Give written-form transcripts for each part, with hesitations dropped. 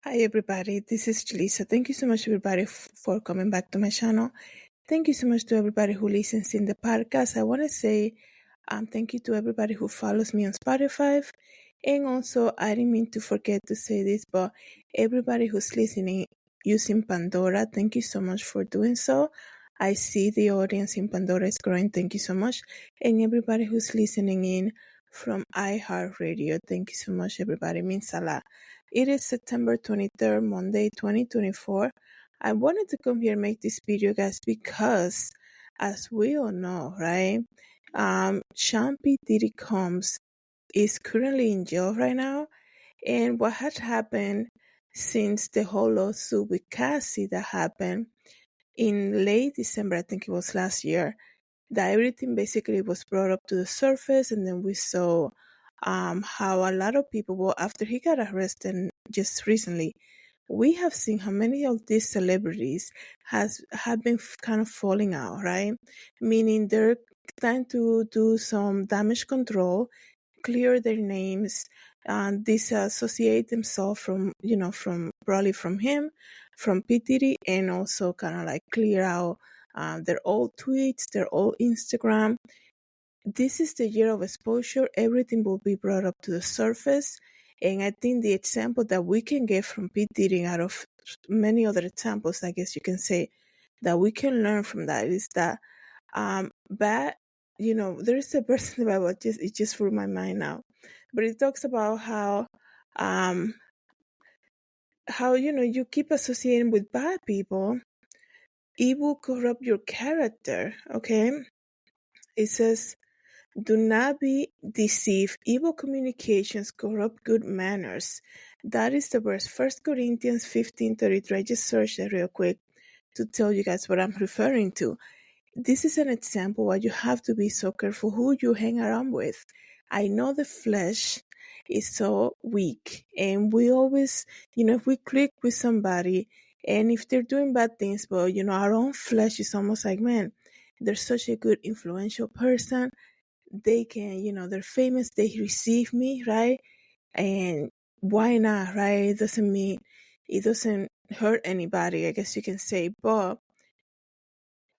Hi everybody, this is Julissa. Thank you so much everybody for coming back to my channel. Thank you so much to everybody who listens in the podcast. I want to say thank you to everybody who follows me on Spotify. And also, I didn't mean to forget to say this, but everybody who's listening using Pandora, thank you so much for doing so. I see the audience in Pandora is growing. Thank you so much. And everybody who's listening in from iHeartRadio, thank you so much, everybody. It means a lot. It is September 23rd, Monday, 2024. I wanted to come here and make this video, guys, because as we all know, right, Sean P. Diddy Combs is currently in jail right now. And what had happened since the whole lawsuit with Cassie that happened in late December, I think it was last year, that everything basically was brought up to the surface. And then we saw how a lot of people, well, after he got arrested just recently, we have seen how many of these celebrities have been kind of falling out, right? Meaning they're trying to do some damage control, clear their names, and disassociate themselves from probably from him, from P. Diddy, and also kind of like clear out their old tweets, their old Instagram. This is the year of exposure. Everything will be brought up to the surface. And I think the example that we can get from P. Diddy out of many other examples, I guess you can say, that we can learn from that is that bad, there is a verse in the Bible, it just threw my mind now. But it talks about how you keep associating with bad people, it will corrupt your character, okay? It says, do not be deceived. Evil communications corrupt good manners. That is the verse. 1 Corinthians 15:33. I just searched it real quick to tell you guys what I'm referring to. This is an example why you have to be so careful who you hang around with. I know the flesh is so weak, and we always, if we click with somebody, and if they're doing bad things, but our own flesh is almost like, man, they're such a good influential person. They can, they're famous, they receive me, right? And why not, right? It doesn't hurt anybody, I guess you can say. But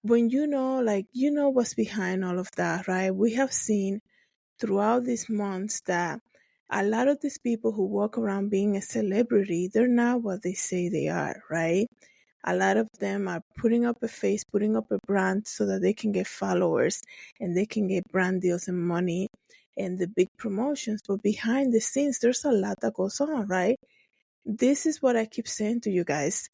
when what's behind all of that, right? We have seen throughout these months that a lot of these people who walk around being a celebrity, they're not what they say they are, right? A lot of them are putting up a face, putting up a brand so that they can get followers and they can get brand deals and money and the big promotions. But behind the scenes, there's a lot that goes on, right? This is what I keep saying to you guys.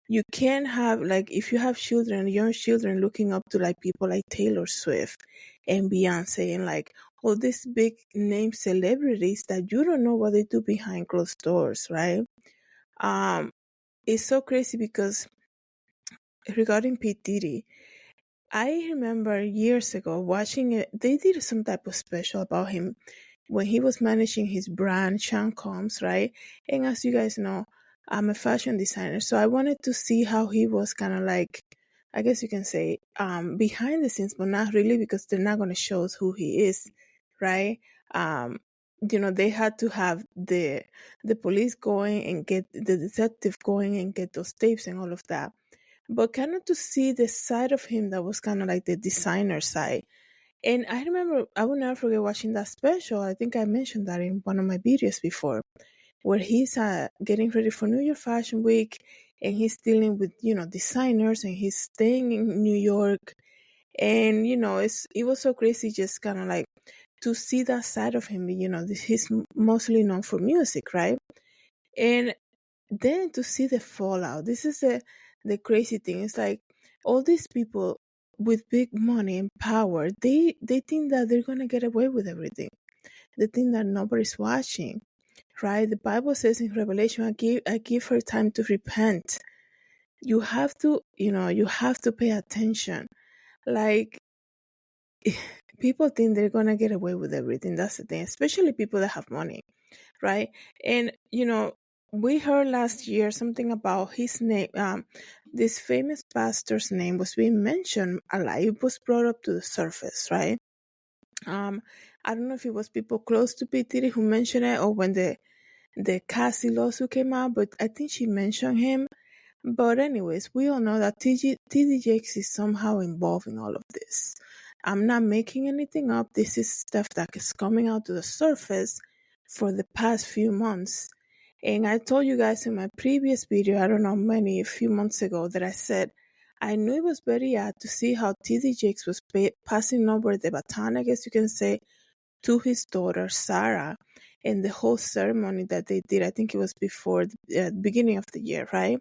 You can't have, like, if you have children, young children looking up to like people like Taylor Swift and Beyonce and like all these big name celebrities that you don't know what they do behind closed doors, right? It's so crazy because regarding P. Diddy, I remember years ago watching it. They did some type of special about him when he was managing his brand, Sean Combs, right? And as you guys know, I'm a fashion designer, so I wanted to see how he was kind of like, I guess you can say, behind the scenes, but not really because they're not going to show us who he is, right? They had to have the police going and get the detective going and get those tapes and all of that. But kind of to see the side of him that was kind of like the designer side. And I remember, I will never forget watching that special. I think I mentioned that in one of my videos before, where he's getting ready for New York Fashion Week and he's dealing with, designers and he's staying in New York. And, it was so crazy just kind of like to see that side of him. He's mostly known for music, right? And then to see the fallout, this is the crazy thing. It's like all these people with big money and power, they think that they're gonna get away with everything. They think that nobody's watching, right? The Bible says in Revelation, I give her time to repent. You have to, you have to pay attention. Like, people think they're gonna get away with everything. That's the thing, especially people that have money, right? And we heard last year something about his name. This famous pastor's name was being mentioned a lot. It was brought up to the surface, right? I don't know if it was people close to P. Diddy who mentioned it, or when the Cassie lawsuit came out, but I think she mentioned him. But anyways, we all know that TD Jakes is somehow involved in all of this. I'm not making anything up. This is stuff that is coming out to the surface for the past few months. And I told you guys in my previous video, I don't know a few months ago, that I said I knew it was very odd to see how TD Jakes was passing over the baton, I guess you can say, to his daughter Sarah, and the whole ceremony that they did. I think it was before the beginning of the year, right?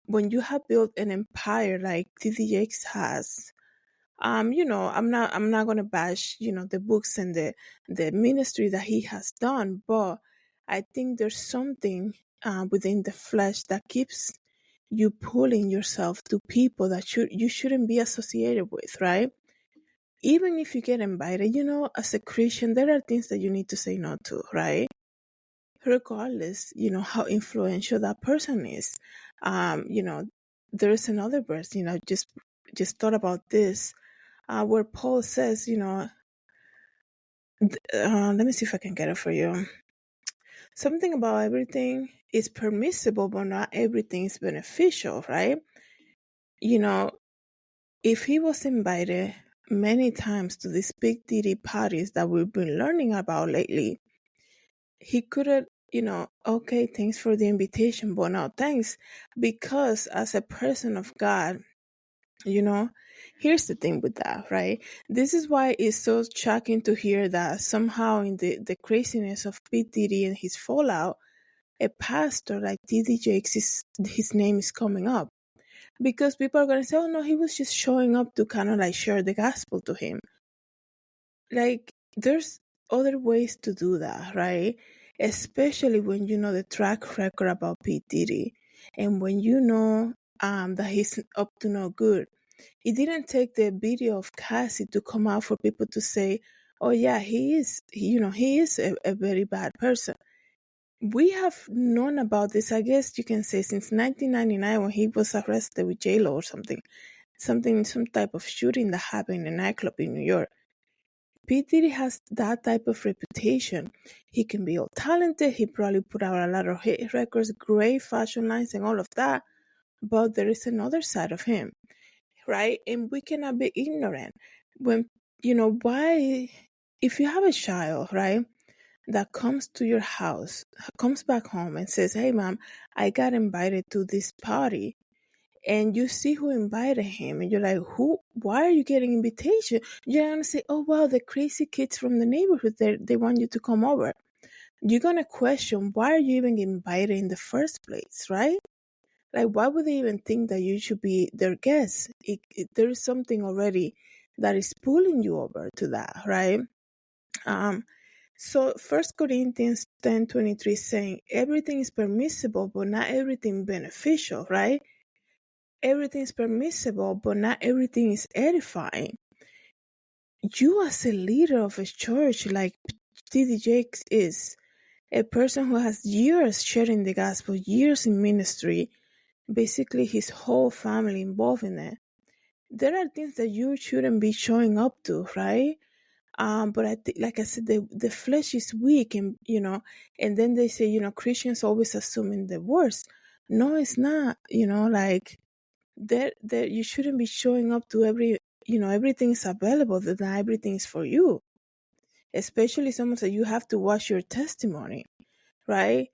When you have built an empire like TD Jakes has, I'm not gonna bash, the books and the ministry that he has done, but I think there's something within the flesh that keeps you pulling yourself to people that you shouldn't be associated with, right? Even if you get invited, as a Christian, there are things that you need to say no to, right? Regardless, how influential that person is. There is another verse, just thought about this, where Paul says, let me see if I can get it for you. Something about everything is permissible, but not everything is beneficial, right? If he was invited many times to these big Diddy parties that we've been learning about lately, he could have, okay, thanks for the invitation, but no thanks. Because as a person of God, here's the thing with that, right? This is why it's so shocking to hear that somehow in the craziness of P. Diddy and his fallout, a pastor like TD Jakes, his name is coming up. Because people are going to say, oh no, he was just showing up to kind of like share the gospel to him. Like, there's other ways to do that, right? Especially when you know the track record about P. Diddy, and when you know that he's up to no good. It didn't take the video of Cassie to come out for people to say, oh yeah, he is a very bad person. We have known about this, I guess you can say, since 1999 when he was arrested with J-Lo or something, some type of shooting that happened in a nightclub in New York. P. Diddy has that type of reputation. He can be all talented. He probably put out a lot of hit records, great fashion lines and all of that. But there is another side of him, right? And we cannot be ignorant. When, why, if you have a child, right, that comes to your house, comes back home and says, hey, mom, I got invited to this party. And you see who invited him, and you're like, why are you getting invitation? You're going to say, oh, wow, the crazy kids from the neighborhood, they want you to come over. You're going to question, why are you even invited in the first place, right? Like, why would they even think that you should be their guest? There is something already that is pulling you over to that, right? So 1 Corinthians 10:23 saying, everything is permissible, but not everything beneficial, right? Everything is permissible, but not everything is edifying. You as a leader of a church like TD Jakes is, a person who has years sharing the gospel, years in ministry, basically his whole family involved in it. There are things that you shouldn't be showing up to, right? But like I said, the flesh is weak, and and then they say, Christians always assuming the worst. No, it's not. Like there you shouldn't be showing up to everything is available. That not everything is for you. Especially someone that you have to watch your testimony, right?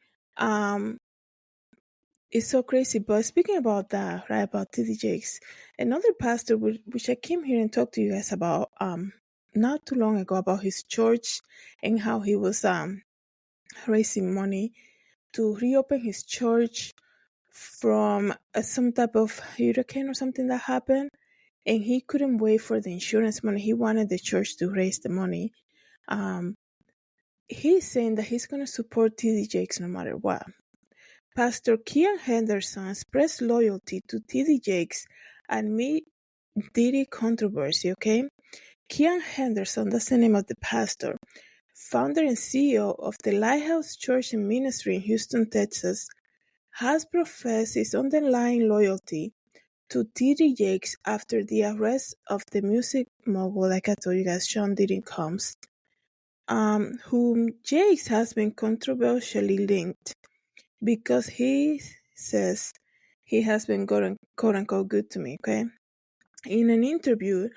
It's so crazy. But speaking about that, right, about TD Jakes, another pastor, which I came here and talked to you guys about not too long ago, about his church and how he was raising money to reopen his church from some type of hurricane or something that happened, and he couldn't wait for the insurance money. He wanted the church to raise the money. He's saying that he's going to support TD Jakes no matter what. Pastor Keion Henderson expressed loyalty to TD Jakes amid Diddy controversy, okay? Keion Henderson, that's the name of the pastor, founder and CEO of the Lighthouse Church and Ministry in Houston, Texas, has professed his underlying loyalty to TD Jakes after the arrest of the music mogul, like I told you guys, Sean Diddy Combs. whom Jakes has been controversially linked because he says he has been quote unquote good to me, okay? In an interview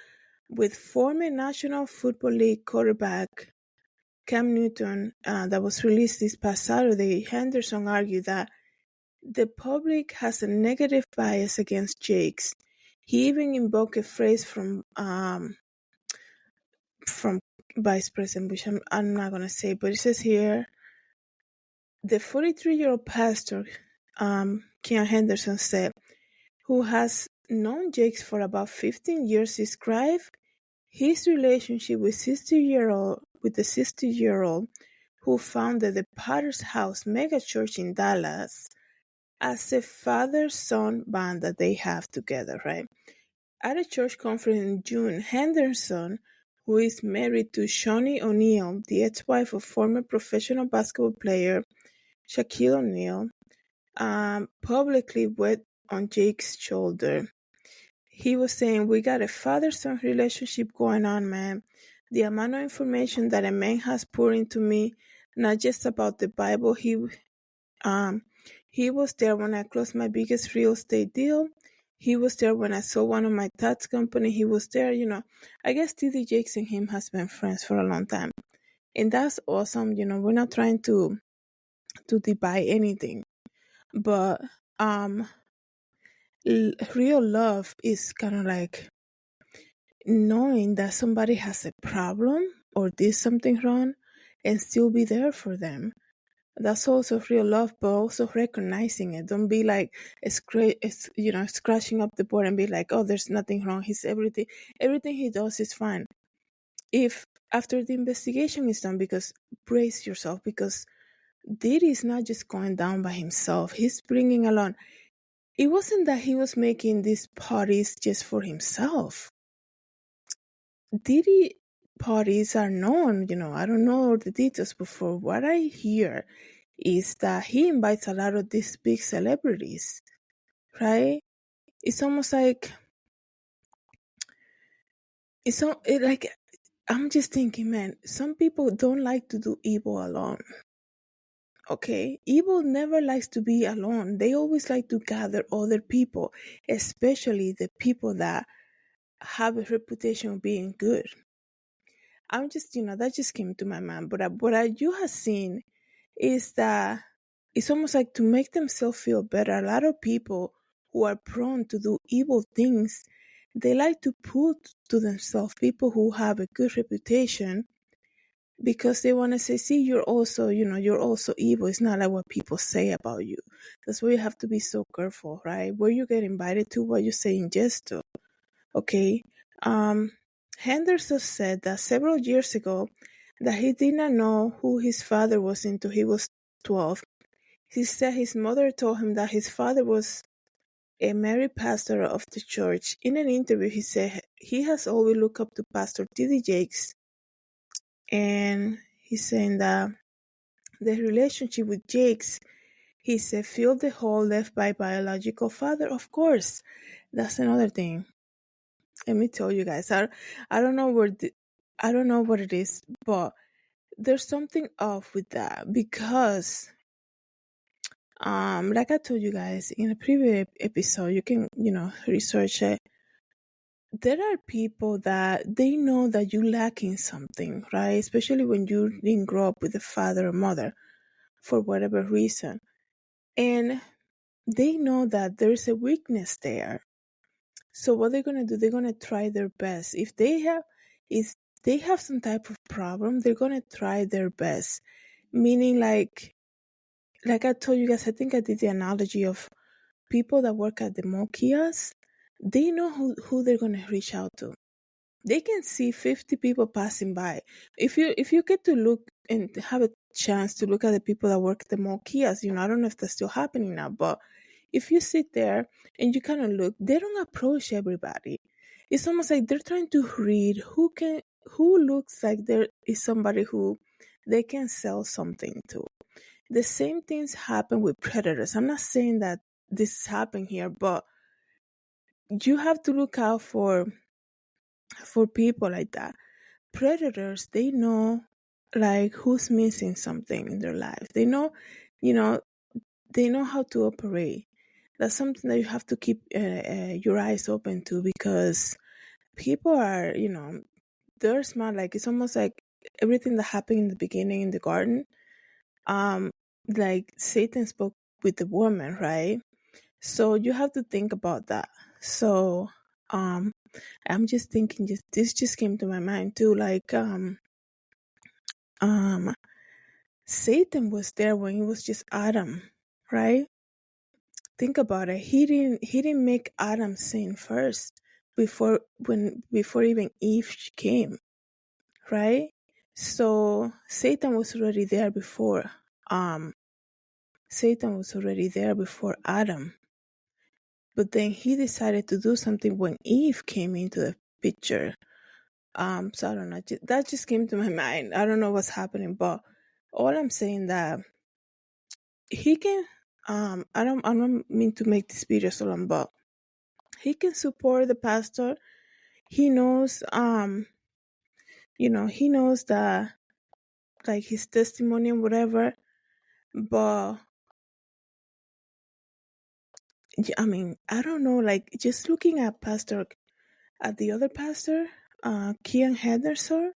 with former National Football League quarterback Cam Newton that was released this past Saturday, Henderson argued that the public has a negative bias against Jakes. He even invoked a phrase from Vice President, which I'm not going to say, but it says here, the 43-year-old pastor, Keion Henderson, said, who has known Jakes for about 15 years, described his relationship with the 60-year-old who founded the Potter's House megachurch in Dallas as a father-son band that they have together, right? At a church conference in June, Henderson, who is married to Shawnee O'Neal, the ex-wife of former professional basketball player Shaquille O'Neal, publicly wept on Jake's shoulder. He was saying, we got a father-son relationship going on, man. The amount of information that a man has poured into me, not just about the Bible. He was there when I closed my biggest real estate deal. He was there when I sold one of my tax company. He was there, I guess Diddy, Jakes and him has been friends for a long time. And that's awesome. We're not trying to divide anything. But real love is kind of like knowing that somebody has a problem or did something wrong and still be there for them. That's also real love, but also recognizing it. Don't be like, scratching up the board and be like, oh, there's nothing wrong. Everything he does is fine. If after the investigation is done, because brace yourself, because Diddy is not just going down by himself. He's bringing along. It wasn't that he was making these parties just for himself. Diddy parties are known, I don't know the details, but for what I hear is that he invites a lot of these big celebrities, right? It's almost like, I'm just thinking, man, some people don't like to do evil alone. Okay, evil never likes to be alone. They always like to gather other people, especially the people that have a reputation of being good. I'm just, that just came to my mind. But what you have seen is that it's almost like to make themselves feel better. A lot of people who are prone to do evil things, they like to put to themselves people who have a good reputation because they want to say, see, you're also evil. It's not like what people say about you. That's why you have to be so careful, right? Where you get invited to, what you say in jest to. Okay. Henderson said that several years ago that he did not know who his father was until he was 12. He said his mother told him that his father was a married pastor of the church. In an interview, he said he has always looked up to Pastor Diddy Jakes, and he's saying that the relationship with Jakes, he said, filled the hole left by biological father. Of course, that's another thing. Let me tell you guys, I don't know I don't know what it is, but there's something off with that because, like I told you guys in a previous episode, you can, research it. There are people that they know that you lack in something, right? Especially when you didn't grow up with a father or mother for whatever reason. And they know that there's a weakness there. So what they're gonna do, they're gonna try their best. If they have some type of problem, they're gonna try their best. Meaning like I told you guys, I think I did the analogy of people that work at the mall kiosks. They know who they're gonna reach out to. They can see 50 people passing by. If you get to look and have a chance to look at the people that work at the mall kiosks, I don't know if that's still happening now, but if you sit there and you kind of look, they don't approach everybody. It's almost like they're trying to read who looks like there is somebody who they can sell something to. The same things happen with predators. I'm not saying that this is happening here, but you have to look out for people like that. Predators, they know like who's missing something in their life. They know, you know, they know how to operate. That's something that you have to keep your eyes open to, because people are, they're smart. Like it's almost like everything that happened in the beginning in the garden. Um, like Satan spoke with the woman, right? So you have to think about that. So, I'm just thinking, this just came to my mind too. Like, um, Satan was there when it was just Adam, right? Think about it. He didn't make Adam sin first before even Eve came, right? So Satan was already there before Satan was already there before Adam. But then he decided to do something when Eve came into the picture. So I don't know. That just came to my mind. I don't know what's happening, but all I'm saying that he can. I don't mean to make this video so long, but he can support the pastor. He knows. He knows that, like, his testimony and whatever. But I mean, I don't know. Like, just looking at the other pastor, Keion Henderson.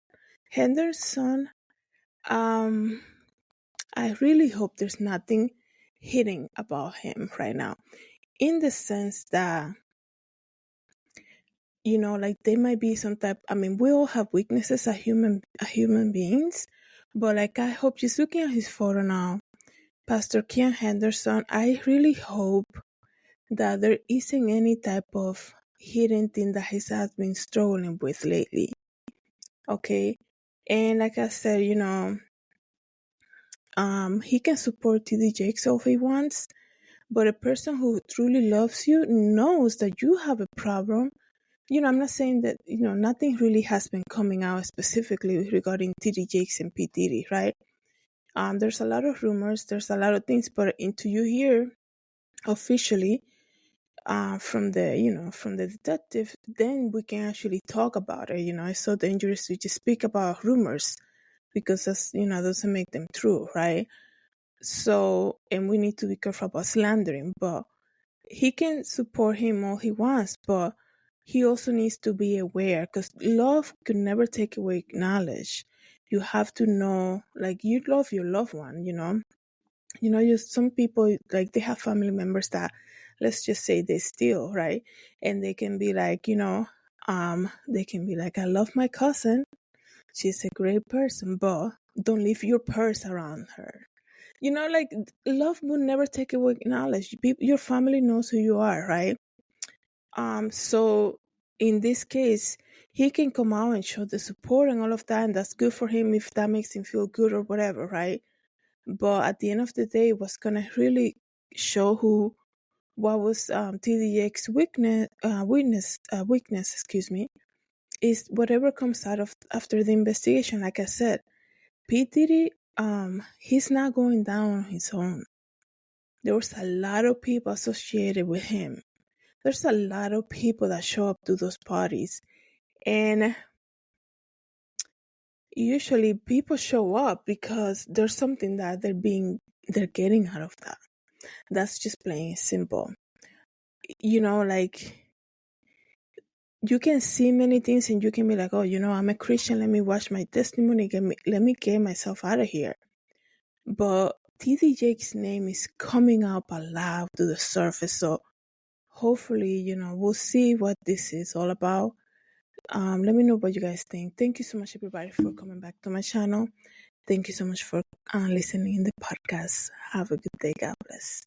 I really hope there's nothing hidden about him right now, in the sense that, like, there might be some type. I mean, we all have weaknesses as human beings, but like, I hope, just looking at his photo now, Pastor Keion Henderson, I really hope that there isn't any type of hidden thing that he has been struggling with lately. Okay, and like I said, he can support TD Jakes if he wants. But a person who truly loves you knows that you have a problem. I'm not saying that, nothing really has been coming out specifically regarding TD Jakes and P. Diddy, right? There's a lot of rumors, there's a lot of things, but until you hear officially from the detective, then we can actually talk about it. It's so dangerous to just speak about rumors, because that's, doesn't make them true, right? So, and we need to be careful about slandering, but he can support him all he wants, but he also needs to be aware, because love could never take away knowledge. You have to know, like, you love your loved one, some people, like, they have family members that, let's just say, they steal, right? And they can be like, I love my cousin. She's a great person, but don't leave your purse around her. Like, love will never take away knowledge. Your family knows who you are, right? So in this case, he can come out and show the support and all of that, and that's good for him if that makes him feel good or whatever, right? But at the end of the day, what's gonna really show what was TDX weakness, excuse me, is whatever comes out of after the investigation. Like I said, P Diddy, he's not going down on his own. There was a lot of people associated with him. There's a lot of people that show up to those parties, and usually people show up because there's something that they're getting out of that. That's just plain simple. Like, you can see many things and you can be like, oh, I'm a Christian, let me watch my testimony, let me get myself out of here. But TD Jake's name is coming up aloud to the surface, so hopefully, we'll see what this is all about. Let me know what you guys think. Thank you so much, everybody, for coming back to my channel. Thank you so much for listening in the podcast. Have a good day. God bless.